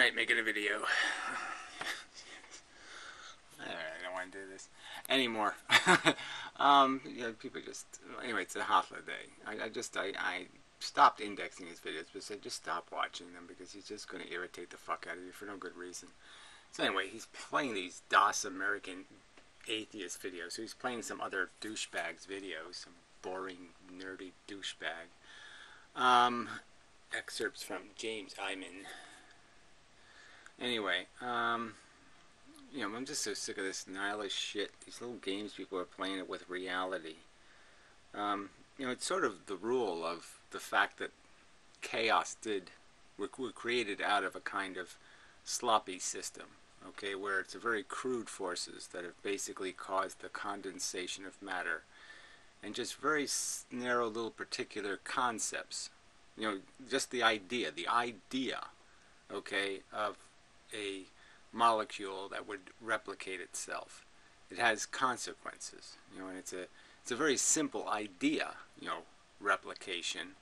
Alright, making a video. I don't want to do this anymore. People just... Anyway, it's a holiday. I stopped indexing his videos, but said just stop watching them because he's just going to irritate the fuck out of you for no good reason. So anyway, he's playing these DOS American atheist videos. So he's playing some other douchebag's videos, some boring, nerdy douchebag. Excerpts from James Eyman. Anyway, I'm just so sick of this nihilist shit. These little games people are playing it with reality. It's sort of the rule of the fact that chaos were created out of a kind of sloppy system, okay, where it's a very crude forces that have basically caused the condensation of matter, and just very narrow little particular concepts. Just the idea, okay, of a molecule that would replicate itself. It has consequences, and it's a very simple idea, replication,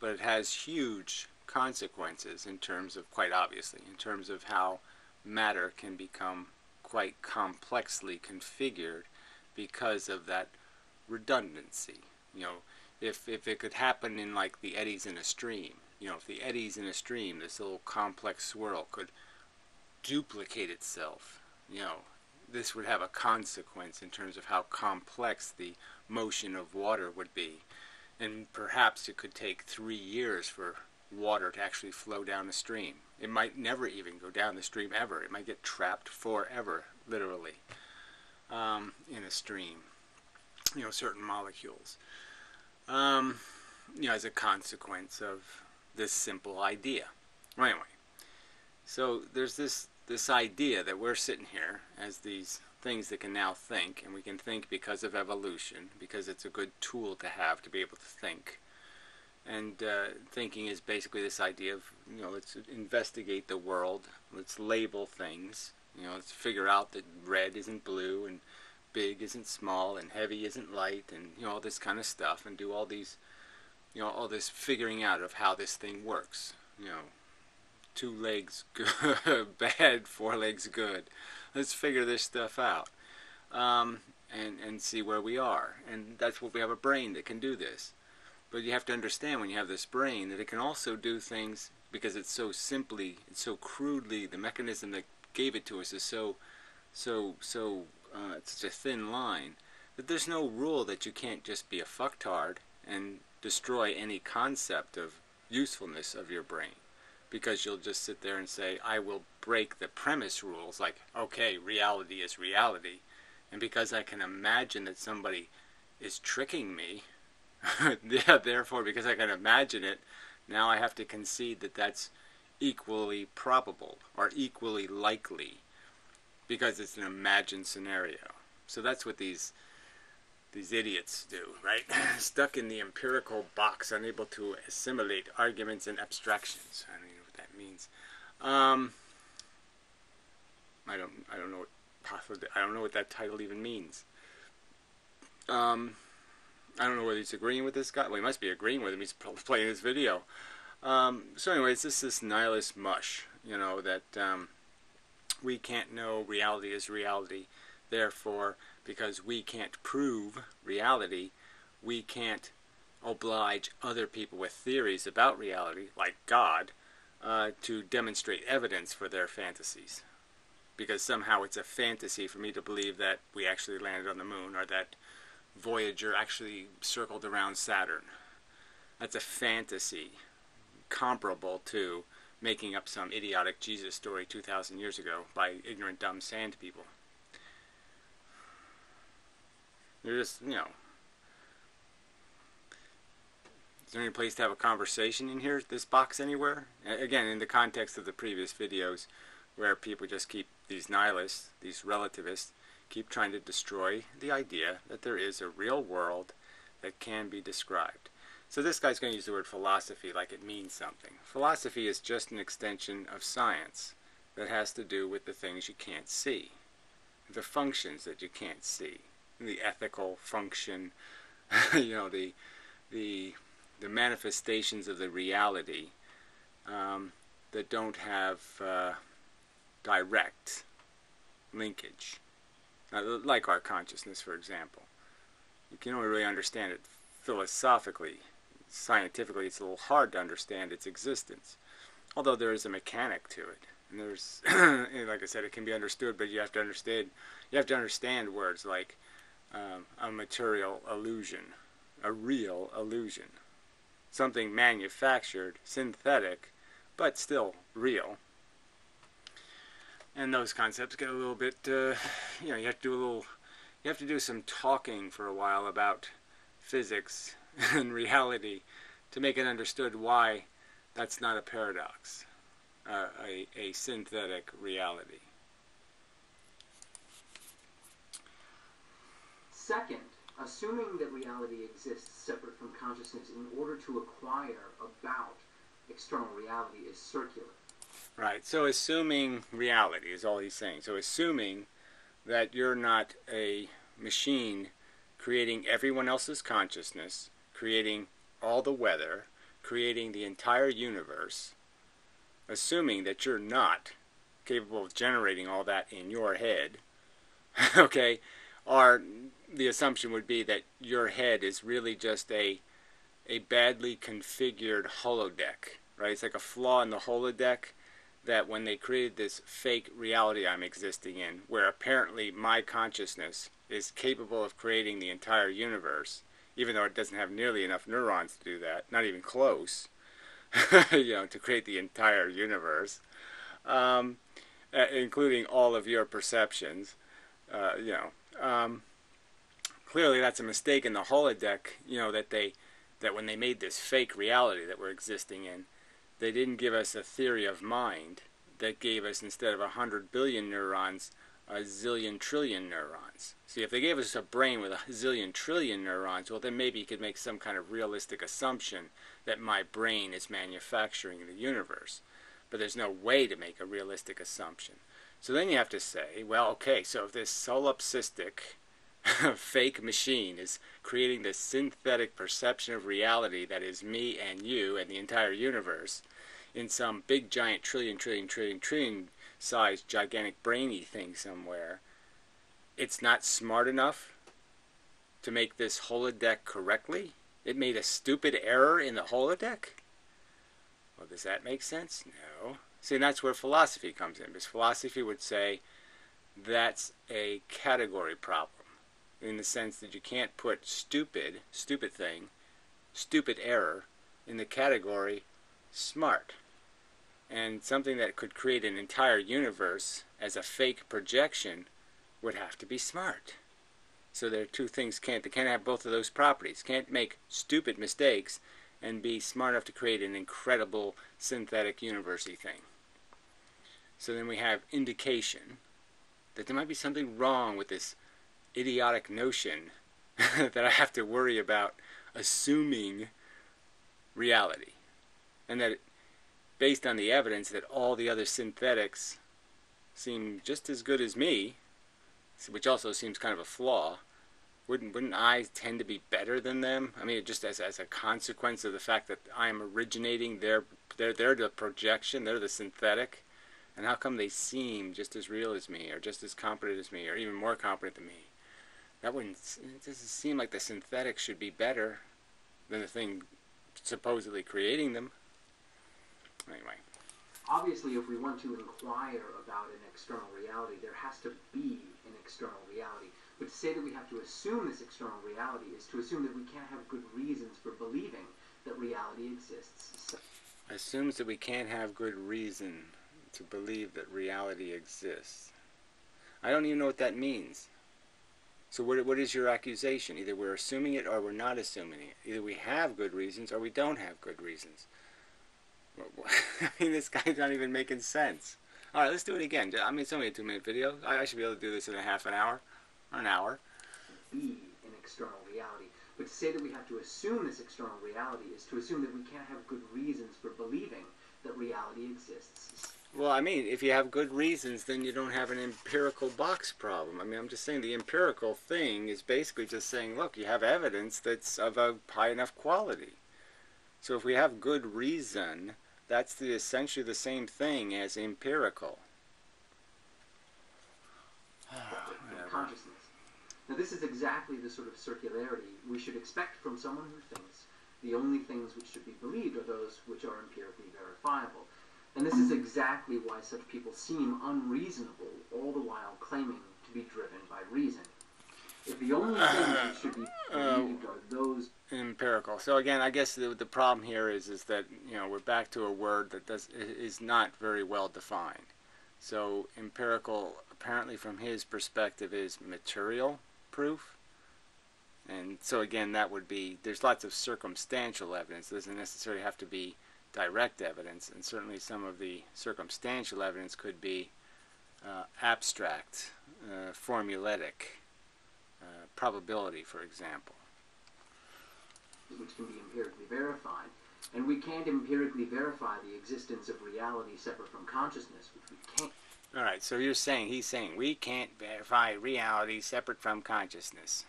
but it has huge consequences in terms of, quite obviously, in terms of how matter can become quite complexly configured because of that redundancy. If it could happen in like the eddies in a stream, if the eddies in a stream, this little complex swirl could duplicate itself, this would have a consequence in terms of how complex the motion of water would be. And perhaps it could take 3 years for water to actually flow down the stream. It might never even go down the stream ever. It might get trapped forever, literally, in a stream. Certain molecules. As a consequence of this simple idea. Well, anyway, so there's this idea that we're sitting here as these things that can now think, and we can think because of evolution, because it's a good tool to have to be able to think. And thinking is basically this idea of, let's investigate the world, let's label things, let's figure out that red isn't blue, and big isn't small, and heavy isn't light, and all this kind of stuff, and do all these, all this figuring out of how this thing works. 2 legs good, bad, 4 legs good. Let's figure this stuff out, and see where we are. And that's what we have, a brain that can do this. But you have to understand when you have this brain that it can also do things because it's so crudely, the mechanism that gave it to us is it's such a thin line that there's no rule that you can't just be a fucktard and destroy any concept of usefulness of your brain. Because you'll just sit there and say, I will break the premise rules, like, okay, reality is reality. And because I can imagine that somebody is tricking me, therefore, because I can imagine it, now I have to concede that that's equally probable, or equally likely, because it's an imagined scenario. So that's what these idiots do, right? Stuck in the empirical box, unable to assimilate arguments and abstractions. I don't know what that means. I don't know what that title even means. I don't know whether he's agreeing with this guy. Well, he must be agreeing with him. He's playing this video. So anyway, it's just this nihilist mush, that we can't know reality is reality. Therefore, because we can't prove reality, we can't oblige other people with theories about reality, like God, to demonstrate evidence for their fantasies. Because somehow it's a fantasy for me to believe that we actually landed on the moon, or that Voyager actually circled around Saturn. That's a fantasy comparable to making up some idiotic Jesus story 2,000 years ago by ignorant, dumb sand people. They're just, is there any place to have a conversation in here, this box anywhere? Again, in the context of the previous videos, where people just keep, these nihilists, these relativists, keep trying to destroy the idea that there is a real world that can be described. So this guy's going to use the word philosophy like it means something. Philosophy is just an extension of science that has to do with the things you can't see, the functions that you can't see, the ethical function, the manifestations of the reality that don't have direct linkage. Like our consciousness, for example. You can only really understand it philosophically. Scientifically, it's a little hard to understand its existence. Although there is a mechanic to it. And there's, like I said, it can be understood, but you have to understand words like a material illusion, a real illusion, something manufactured, synthetic, but still real. And those concepts get a little bit, you have to do some talking for a while about physics and reality to make it understood why that's not a paradox, a synthetic reality. Second, assuming that reality exists separate from consciousness in order to acquire about external reality is circular. Right, so assuming reality is all he's saying. So assuming that you're not a machine creating everyone else's consciousness, creating all the weather, creating the entire universe, assuming that you're not capable of generating all that in your head, okay, or the assumption would be that your head is really just a badly configured holodeck, right? It's like a flaw in the holodeck that when they created this fake reality I'm existing in, where apparently my consciousness is capable of creating the entire universe, even though it doesn't have nearly enough neurons to do that, not even close, to create the entire universe, including all of your perceptions, clearly that's a mistake in the holodeck, that when they made this fake reality that we're existing in, they didn't give us a theory of mind that gave us, instead of 100 billion neurons, a zillion trillion neurons. See, if they gave us a brain with a zillion trillion neurons, well, then maybe you could make some kind of realistic assumption that my brain is manufacturing the universe. But there's no way to make a realistic assumption. So then you have to say, well, okay, so if this solipsistic fake machine is creating this synthetic perception of reality that is me and you and the entire universe in some big giant trillion sized gigantic brainy thing somewhere, it's not smart enough to make this holodeck correctly? It made a stupid error in the holodeck? Well, does that make sense? No. See, and that's where philosophy comes in, because philosophy would say that's a category problem, in the sense that you can't put stupid thing, stupid error, in the category smart. And something that could create an entire universe as a fake projection would have to be smart. So there are two things, they can't have both of those properties. Can't make stupid mistakes and be smart enough to create an incredible synthetic universe-y thing. So then we have indication that there might be something wrong with this idiotic notion that I have to worry about assuming reality. And that based on the evidence that all the other synthetics seem just as good as me, which also seems kind of a flaw, wouldn't I tend to be better than them? I mean, just as a consequence of the fact that I am originating, they're the projection, they're the synthetic, and how come they seem just as real as me, or just as competent as me, or even more competent than me? It doesn't seem like the synthetic should be better than the thing supposedly creating them. Anyway. Obviously, if we want to inquire about an external reality, there has to be an external reality. But to say that we have to assume this external reality is to assume that we can't have good reasons for believing that reality exists. Assumes that we can't have good reason to believe that reality exists. I don't even know what that means. So what is your accusation? Either we're assuming it or we're not assuming it. Either we have good reasons or we don't have good reasons. I mean, this guy's not even making sense. All right, let's do it again. I mean, it's only a 2-minute video. I should be able to do this in a half an hour or an hour. Be an external reality. But to say that we have to assume this external reality is to assume that we can't have good reasons for believing that reality exists. Well, I mean, if you have good reasons, then you don't have an empirical box problem. I mean, I'm just saying the empirical thing is basically just saying, look, you have evidence that's of a high enough quality. So if we have good reason That's essentially the same thing as empirical. From consciousness. Now, this is exactly the sort of circularity we should expect from someone who thinks the only things which should be believed are those which are empirically verifiable. And this is exactly why such people seem unreasonable, all the while claiming to be driven by reason. If the only things which should be believed are those empirical. So again, I guess the problem here is that we're back to a word that is not very well defined. So empirical, apparently from his perspective, is material proof. And so again, that would be, there's lots of circumstantial evidence. It doesn't necessarily have to be direct evidence, and certainly some of the circumstantial evidence could be abstract, formulaic, probability, for example. Which can be empirically verified. And we can't empirically verify the existence of reality separate from consciousness, which we can't. All right, so he's saying we can't verify reality separate from consciousness.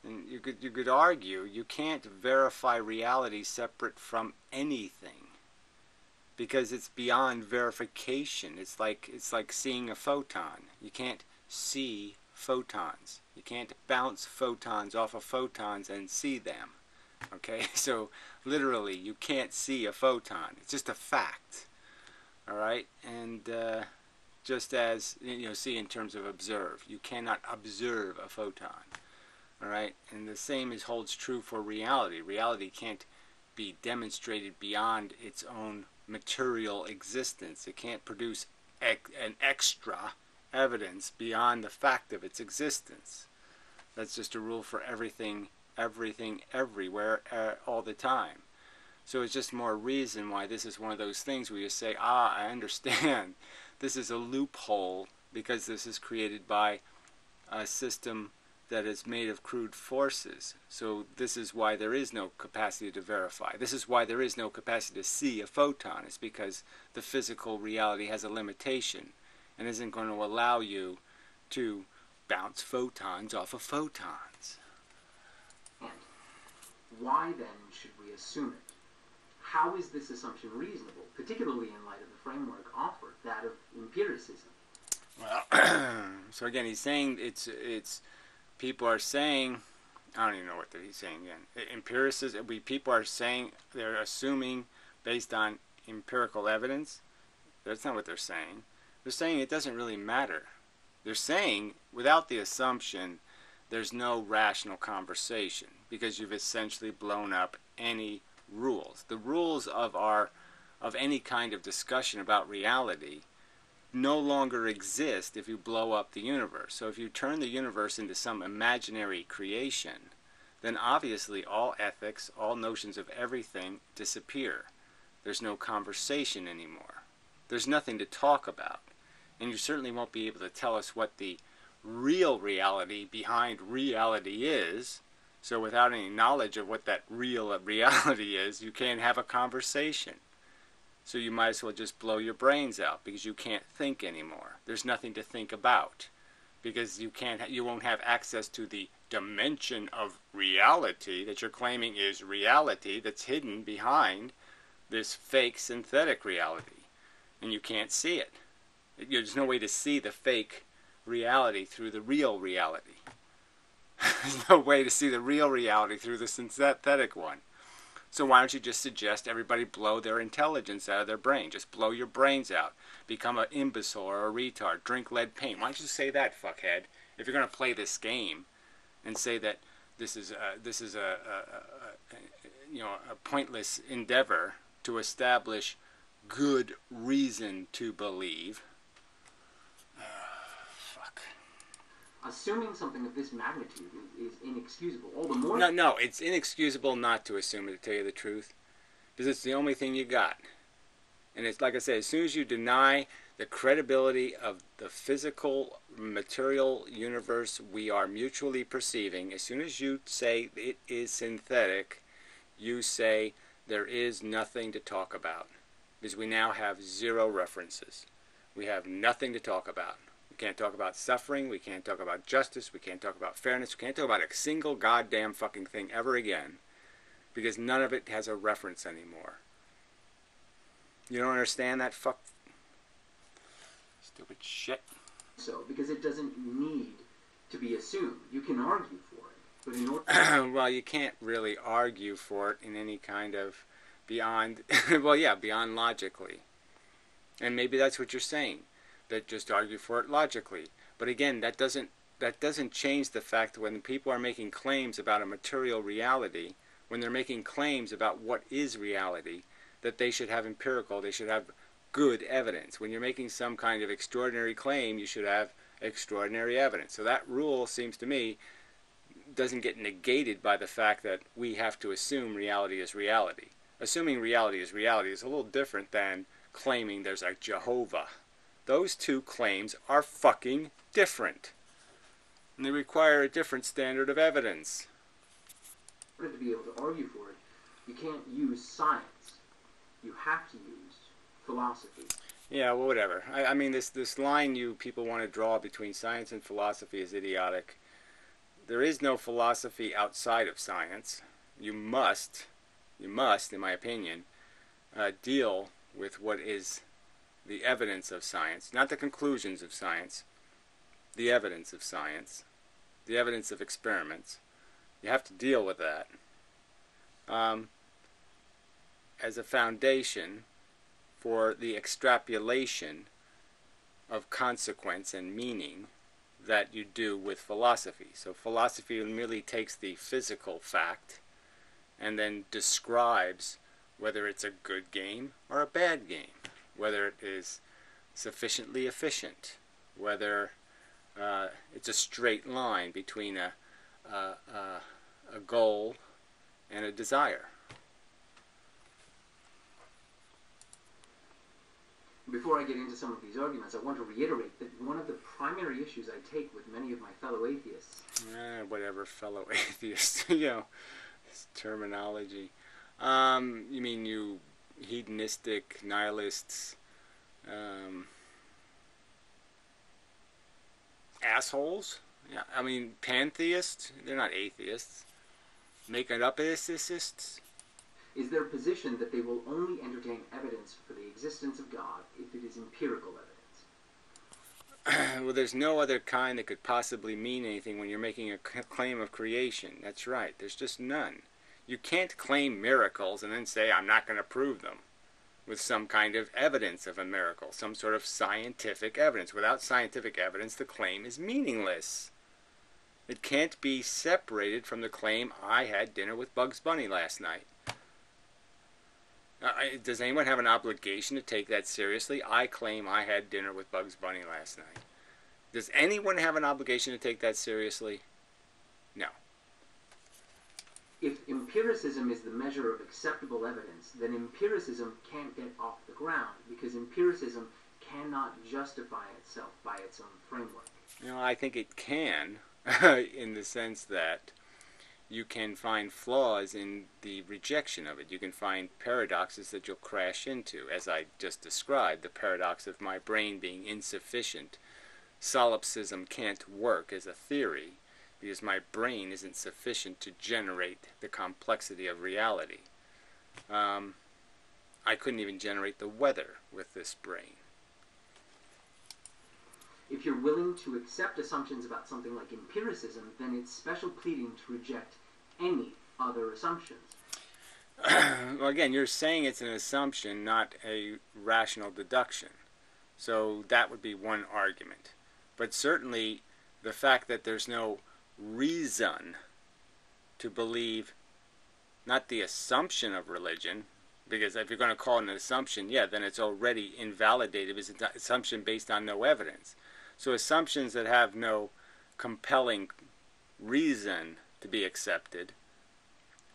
And you could argue you can't verify reality separate from anything, because it's beyond verification. It's like seeing a photon. You can't see photons. You can't bounce photons off of photons and see them. Okay, so literally you can't see a photon. It's just a fact. All right, and just as see in terms of observe, you cannot observe a photon. All right, and the same holds true for reality. Reality can't be demonstrated beyond its own material existence. It can't produce an extra evidence beyond the fact of its existence. That's just a rule for everything, everywhere, all the time. So it's just more reason why this is one of those things where you say, I understand. This is a loophole because this is created by a system that is made of crude forces. So this is why there is no capacity to verify. This is why there is no capacity to see a photon. It's because the physical reality has a limitation and isn't going to allow you to bounce photons off of photons. And why then should we assume it? How is this assumption reasonable, particularly in light of the framework offered, that of empiricism? Well, so again, he's saying it's people are saying, I don't even know what he's saying again. Empiricism, people are saying, they're assuming based on empirical evidence. That's not what they're saying. They're saying it doesn't really matter. They're saying without the assumption, there's no rational conversation because you've essentially blown up any rules. The rules of any kind of discussion about reality no longer exist if you blow up the universe. So if you turn the universe into some imaginary creation, then obviously all ethics, all notions of everything disappear. There's no conversation anymore. There's nothing to talk about. And you certainly won't be able to tell us what the real reality behind reality is. So without any knowledge of what that real reality is, you can't have a conversation. So you might as well just blow your brains out because you can't think anymore. There's nothing to think about because you won't have access to the dimension of reality that you're claiming is reality that's hidden behind this fake synthetic reality, and you can't see it. There's no way to see the fake reality through the real reality. There's no way to see the real reality through the synthetic one. So why don't you just suggest everybody blow their intelligence out of their brain? Just blow your brains out. Become an imbecile or a retard. Drink lead paint. Why don't you say that, fuckhead? If you're going to play this game and say that this is a pointless endeavor to establish good reason to believe. Assuming something of this magnitude is inexcusable. All the more... No, it's inexcusable not to assume it, to tell you the truth. Because it's the only thing you got. And it's like I said, as soon as you deny the credibility of the physical, material universe we are mutually perceiving, as soon as you say it is synthetic, you say there is nothing to talk about. Because we now have zero references. We have nothing to talk about. We can't talk about suffering, we can't talk about justice, we can't talk about fairness, we can't talk about a single goddamn fucking thing ever again, because none of it has a reference anymore. You don't understand that stupid shit? So, because it doesn't need to be assumed. You can argue for it, but in order... Well, you can't really argue for it in any kind of beyond, well, yeah, beyond logically. And maybe that's what you're saying, that just argue for it logically. But again, that doesn't change the fact that when people are making claims about a material reality, when they're making claims about what is reality, that they should have they should have good evidence. When you're making some kind of extraordinary claim, you should have extraordinary evidence. So that rule seems to me doesn't get negated by the fact that we have to assume reality is reality. Assuming reality is a little different than claiming there's a Jehovah. Those two claims are fucking different. And they require a different standard of evidence. In order to be able to argue for it, you can't use science. You have to use philosophy. Yeah, well, whatever. I mean, this line you people want to draw between science and philosophy is idiotic. There is no philosophy outside of science. You must, in my opinion, deal with what is the evidence of science, not the conclusions of science, the evidence of science, the evidence of experiments. You have to deal with that as a foundation for the extrapolation of consequence and meaning that you do with philosophy. So philosophy merely takes the physical fact and then describes whether it's a good game or a bad game, whether it is sufficiently efficient, whether it's a straight line between a goal and a desire. Before I get into some of these arguments, I want to reiterate that one of the primary issues I take with many of my fellow atheists... Whatever, fellow atheists, this terminology. You mean you hedonistic nihilists, assholes? Yeah, I mean pantheists. They're not atheists. Making up atheists. is their position that they will only entertain evidence for the existence of God if it is empirical evidence. Well, there's no other kind that could possibly mean anything when you're making a claim of creation. That's right. There's just none. You can't claim miracles and then say, I'm not going to prove them with some kind of evidence of a miracle, some sort of scientific evidence. Without scientific evidence, the claim is meaningless. It can't be separated from the claim, I had dinner with Bugs Bunny last night. Does anyone have an obligation to take that seriously? I claim I had dinner with Bugs Bunny last night. Does anyone have an obligation to take that seriously? No. If empiricism is the measure of acceptable evidence, then empiricism can't get off the ground, because empiricism cannot justify itself by its own framework. I think it can, in the sense that you can find flaws in the rejection of it. You can find paradoxes that you'll crash into, as I just described, the paradox of my brain being insufficient. Solipsism can't work as a theory because my brain isn't sufficient to generate the complexity of reality. I couldn't even generate the weather with this brain. If you're willing to accept assumptions about something like empiricism, then it's special pleading to reject any other assumptions. Well, again, you're saying it's an assumption, not a rational deduction. So that would be one argument. But certainly the fact that there's no reason to believe, not the assumption of religion, because if you're going to call it an assumption, yeah, then it's already invalidated. It's an assumption based on no evidence. So assumptions that have no compelling reason to be accepted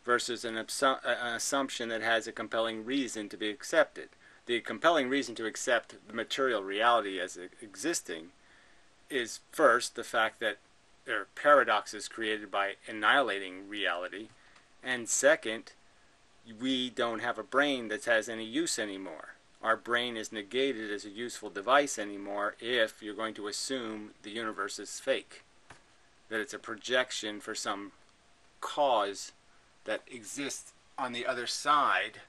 versus an assumption that has a compelling reason to be accepted. The compelling reason to accept the material reality as existing is first the fact that there are paradoxes created by annihilating reality, and second, we don't have a brain that has any use anymore. Our brain is negated as a useful device anymore if you're going to assume the universe is fake, that it's a projection for some cause that exists on the other side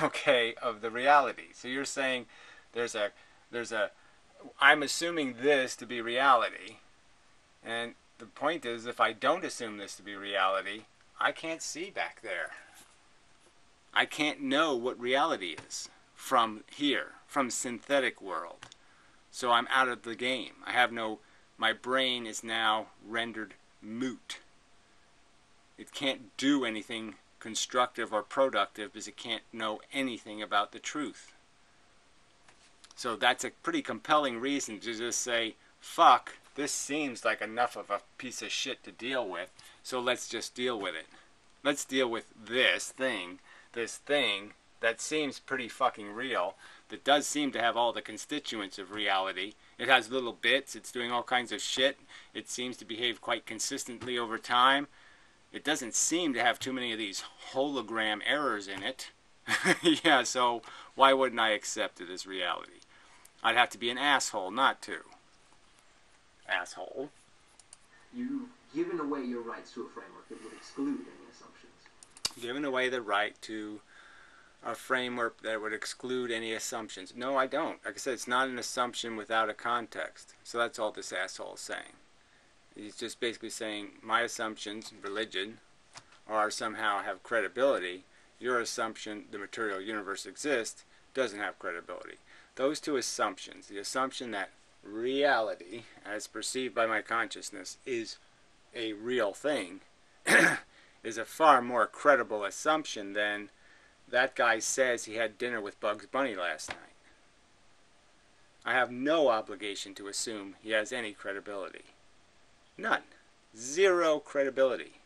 okay, of the reality. So you're saying there's a there's a I'm assuming this to be reality, and the point is, if I don't assume this to be reality, I can't see back there. I can't know what reality is from here, from synthetic world. So I'm out of the game. I have no, my brain is now rendered moot. It can't do anything constructive or productive because it can't know anything about the truth. So that's a pretty compelling reason to just say, fuck, this seems like enough of a piece of shit to deal with, so let's just deal with it. Let's deal with this thing that seems pretty fucking real, that does seem to have all the constituents of reality. It has little bits, it's doing all kinds of shit, it seems to behave quite consistently over time. It doesn't seem to have too many of these hologram errors in it. Yeah, so why wouldn't I accept it as reality? I'd have to be an asshole not to. Asshole. You've given away your rights to a framework that would exclude any assumptions. Giving away the right to a framework that would exclude any assumptions. No, I don't. Like I said, it's not an assumption without a context. So that's all this asshole is saying. He's just basically saying my assumptions, religion, are somehow have credibility. Your assumption, the material universe exists, doesn't have credibility. Those two assumptions, the assumption that reality, as perceived by my consciousness, is a real thing, is a far more credible assumption than that guy says he had dinner with Bugs Bunny last night. I have no obligation to assume he has any credibility. None. Zero credibility.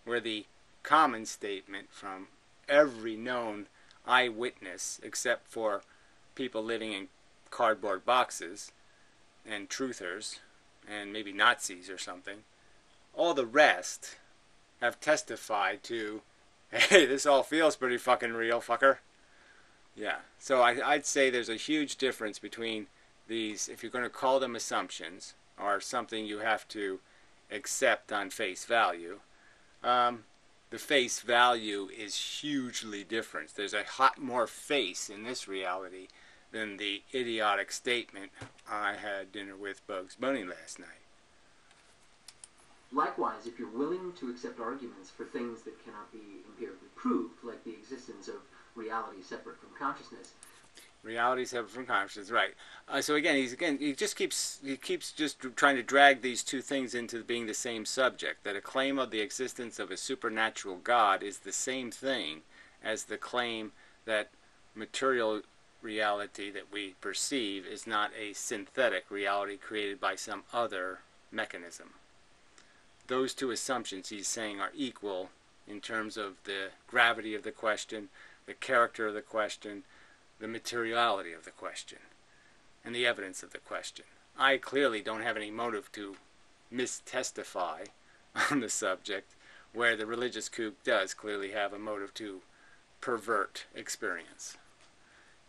Where the common statement from every known eyewitness, except for people living in cardboard boxes, and truthers, and maybe Nazis or something, all the rest have testified to, hey, this all feels pretty fucking real, fucker. Yeah, so I'd say there's a huge difference between these, if you're going to call them assumptions, or something you have to accept on face value. The face value is hugely different. There's a lot more face in this reality than the idiotic statement, I had dinner with Bugs Bunny last night. Likewise, if you're willing to accept arguments for things that cannot be empirically proved, like the existence of reality separate from consciousness. Reality separate from consciousness, right? So he just keeps just trying to drag these two things into being the same subject. That a claim of the existence of a supernatural God is the same thing as the claim that material reality that we perceive is not a synthetic reality created by some other mechanism. Those two assumptions, he's saying, are equal in terms of the gravity of the question, the character of the question, the materiality of the question, and the evidence of the question. I clearly don't have any motive to mistestify on the subject, where the religious kook does clearly have a motive to pervert experience.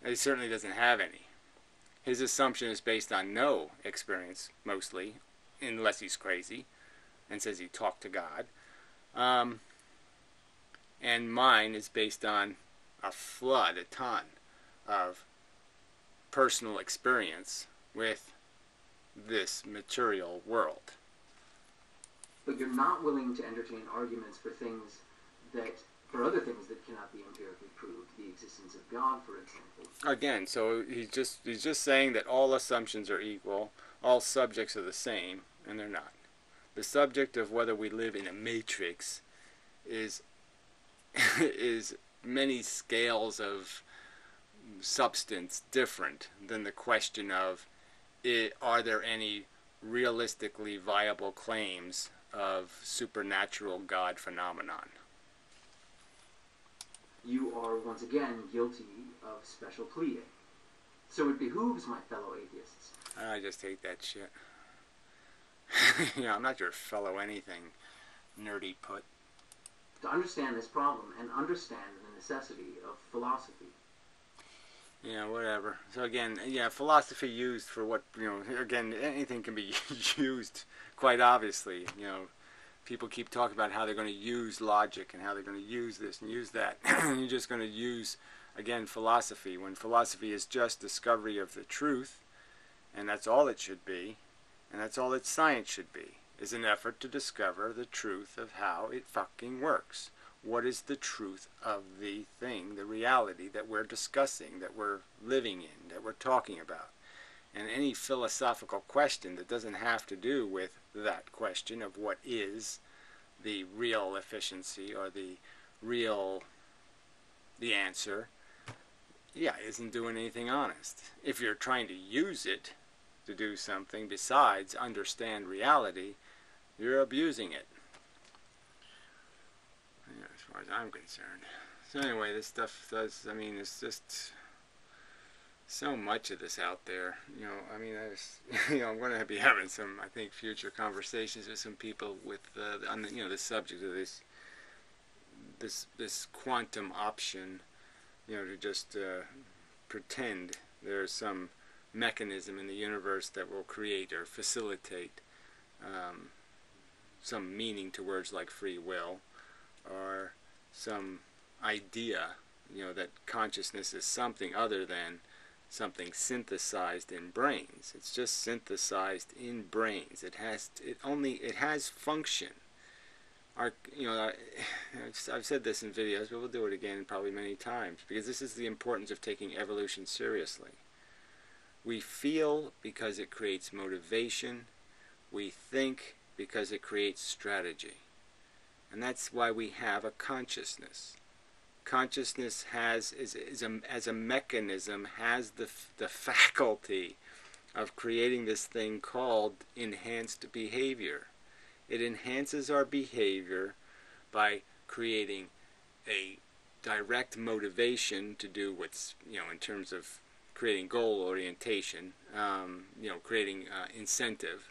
He certainly doesn't have any. His assumption is based on no experience, mostly, unless he's crazy and says he talked to God. And mine is based on a ton of personal experience with this material world. But you're not willing to entertain arguments for other things that cannot be empirically proved, the existence of God, for example. Again, so he's just saying that all assumptions are equal, all subjects are the same, and they're not. The subject of whether we live in a matrix is many scales of substance different than the question of are there any realistically viable claims of supernatural God phenomenon. You are once again guilty of special pleading. So it behooves my fellow atheists. I just hate that shit. I'm not your fellow anything, nerdy put. To understand this problem and understand the necessity of philosophy. Yeah, whatever. So again, philosophy used for what, again, anything can be used quite obviously. People keep talking about how they're going to use logic and how they're going to use this and use that. You're just going to use again, philosophy. When philosophy is just discovery of the truth, and that's all it should be, and that's all that science should be, is an effort to discover the truth of how it fucking works. What is the truth of the thing, the reality that we're discussing, that we're living in, that we're talking about? And any philosophical question that doesn't have to do with that question of what is the real efficiency or the answer, yeah, isn't doing anything honest. If you're trying to use it to do something besides understand reality, you're abusing it. Yeah, as far as I'm concerned. So anyway, this stuff does, I mean, it's just so much of this out there. I mean, I'm going to be having some, I think, future conversations with some people with, on the, the subject of this quantum option, to just pretend there's some mechanism in the universe that will create or facilitate some meaning to words like free will, or some idea, that consciousness is something other than something synthesized in brains. It's just synthesized in brains. It has function. I've said this in videos, but we'll do it again probably many times, because this is the importance of taking evolution seriously. We feel because it creates motivation. We think because it creates strategy. And that's why we have a consciousness. Consciousness as a mechanism, has the faculty of creating this thing called enhanced behavior. It enhances our behavior by creating a direct motivation to do what's, in terms of creating goal orientation, creating incentive,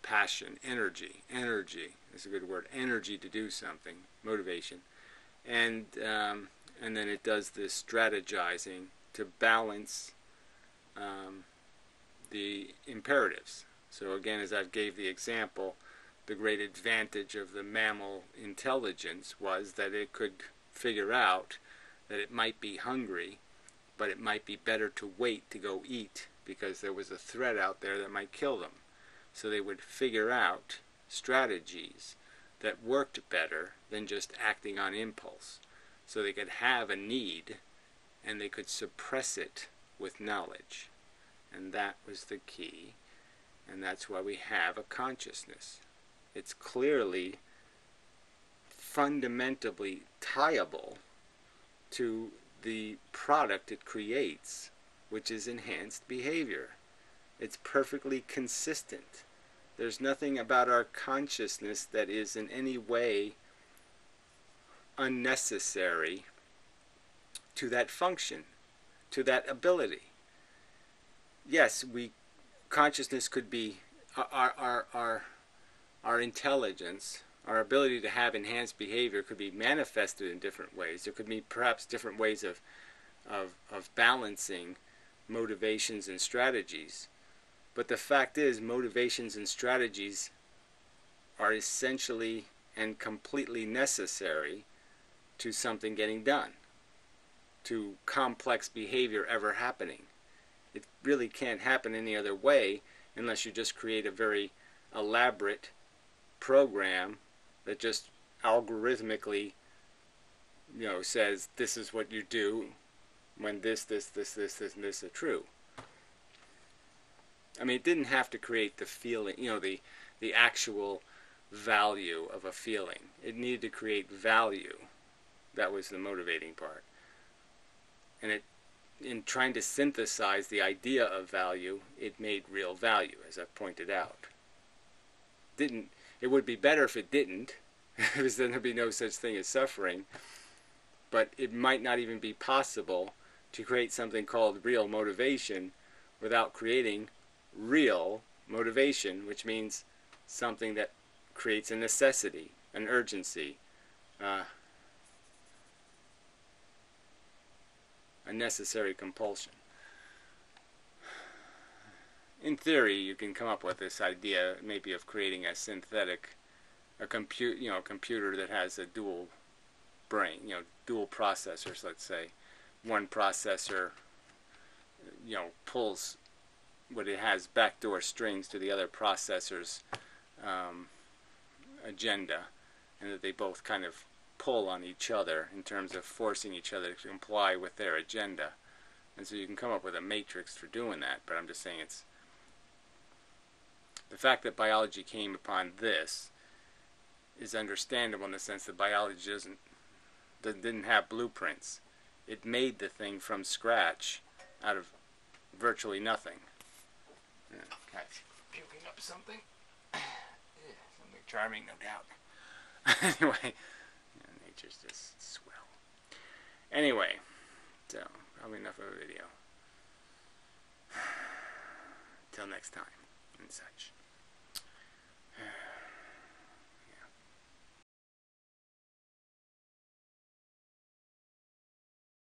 passion, energy is a good word, energy to do something, motivation. And then it does this strategizing to balance the imperatives. So again, as I gave the example, the great advantage of the mammal intelligence was that it could figure out that it might be hungry, but it might be better to wait to go eat because there was a threat out there that might kill them. So they would figure out strategies that worked better than just acting on impulse. So they could have a need and they could suppress it with knowledge. And that was the key. And that's why we have a consciousness. It's clearly fundamentally tieable to the product it creates, which is enhanced behavior. It's perfectly consistent. There's nothing about our consciousness that is in any way unnecessary to that function, to that ability. Yes, consciousness could be our intelligence, our ability to have enhanced behavior could be manifested in different ways. There could be perhaps different ways of balancing motivations and strategies. But the fact is, motivations and strategies are essentially and completely necessary to something getting done, to complex behavior ever happening. It really can't happen any other way unless you just create a very elaborate program that just algorithmically, says this is what you do when this, and this are true. I mean, it didn't have to create the feeling, the actual value of a feeling. It needed to create value. That was the motivating part. And in trying to synthesize the idea of value, it made real value, as I've pointed out. It would be better if it didn't, because then there'd be no such thing as suffering. But it might not even be possible to create something called real motivation without creating real motivation, which means something that creates a necessity, an urgency, a necessary compulsion. In theory, you can come up with this idea maybe of creating a synthetic, computer that has a dual brain, dual processors, let's say. One processor, pulls what it has backdoor strings to the other processor's agenda, and that they both kind of pull on each other in terms of forcing each other to comply with their agenda. And so you can come up with a matrix for doing that, but I'm just saying it's the fact that biology came upon this is understandable in the sense that biology didn't have blueprints. It made the thing from scratch out of virtually nothing. Guy's puking up something. Something charming, no doubt. Anyway, nature's just swell. Anyway, so probably enough of a video. Till next time and such.